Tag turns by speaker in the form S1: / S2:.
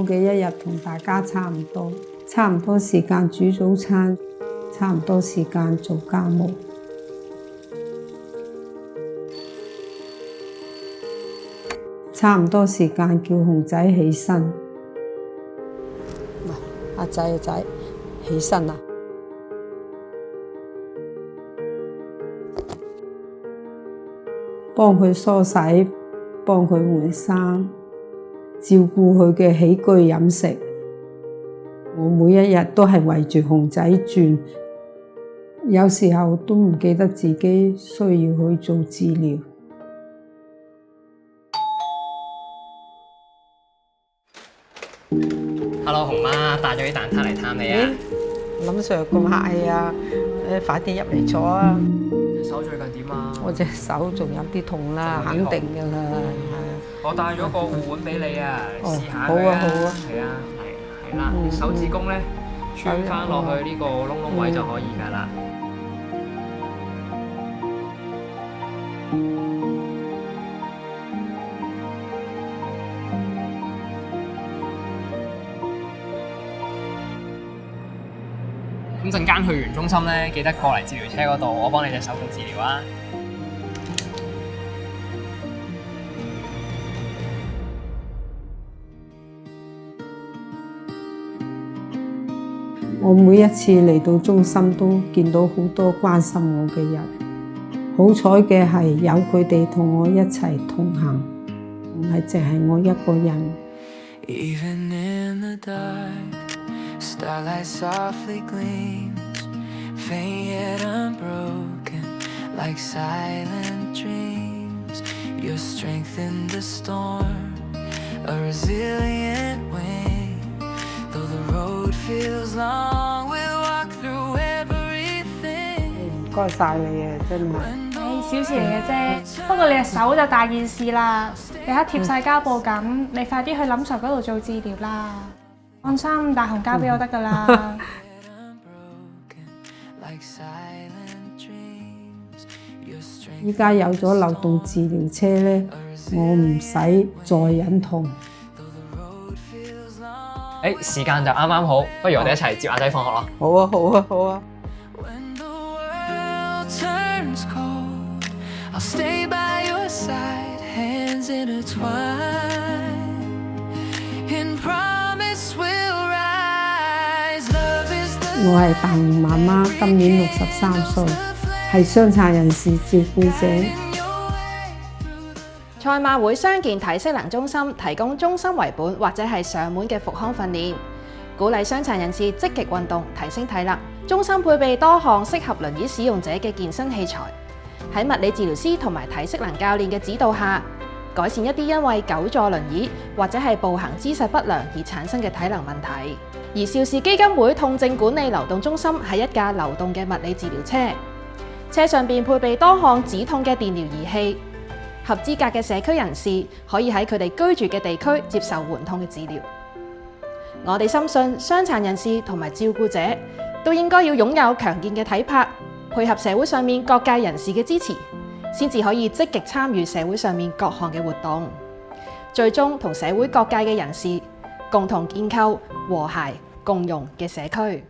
S1: 嘅一日同大家差唔多時間煮早餐，差唔多時間做家務，差唔多時間叫熊仔起身。阿仔起身啦！幫佢梳洗，幫佢換衫，照顧佢嘅起居飲食。我每一日都係圍住熊仔轉，有時候都唔記得自己需要去做治療。
S2: Hello， 熊媽帶咗啲蛋撻嚟探你啊！
S1: 林 Sir 咁客氣啊！快啲入嚟坐啊！
S2: 隻手最近點啊？
S1: 我隻手仲有啲痛啦，肯定㗎啦。
S2: 我帶咗個護腕俾你啊，試下
S1: 好啊好啊。
S2: 係啊，係啦，手指公咧穿翻落去呢個窿位就可以㗎啦。咁陣間去完中心咧，記得過嚟治療車嗰度，我幫你隻手做治療啊！
S1: 我每一次嚟到中心都見到好多關心我嘅人，好彩嘅係有佢哋同我一齊同行，唔係淨係我一個人。Even in the dark, starlight softly gleams, faint yet unbroken, like silent dreams. Your strength in the storm, a resilient wing. Though the road feels long, we'll walk through everything. 唔該晒你啊，真係。
S3: 小事嚟嘅啫，不過你隻手就大件事啦，你而家貼晒膠布咁，你快啲去林 Sir 嗰度做治療啦。放心，大雄交俾我得㗎啦。
S1: 依家有咗流動治療車咧，我唔使再忍痛。
S2: 時間就啱啱好，不如我哋一齊接阿仔放學啦。
S1: 好啊，好啊，好啊。我係大雄媽媽，今年63歲，係傷殘人士照顧者。
S4: 賽馬會傷健體適能中心提供中心為本或者係上門嘅復康訓練，鼓勵傷殘人士積極運動，提升體能。中心配備多項適合輪椅使用者嘅健身器材，喺物理治療師同埋體適能教練嘅指導下，改善一啲因為久坐輪椅或者係步行姿勢不良而產生嘅體能問題。而邵氏基金會痛症管理流動中心係一架流動嘅物理治療車，車上邊配備多項止痛嘅電療儀器。合資格嘅社區人士可以喺佢哋居住嘅地區接受緩痛嘅治療。我哋深信傷殘人士同埋照顧者都應該要擁有強健嘅體魄，配合社會上面各界人士嘅支持，先至可以積極參與社會上面各項嘅活動，最終同社會各界嘅人士共同建構和諧共融嘅社區。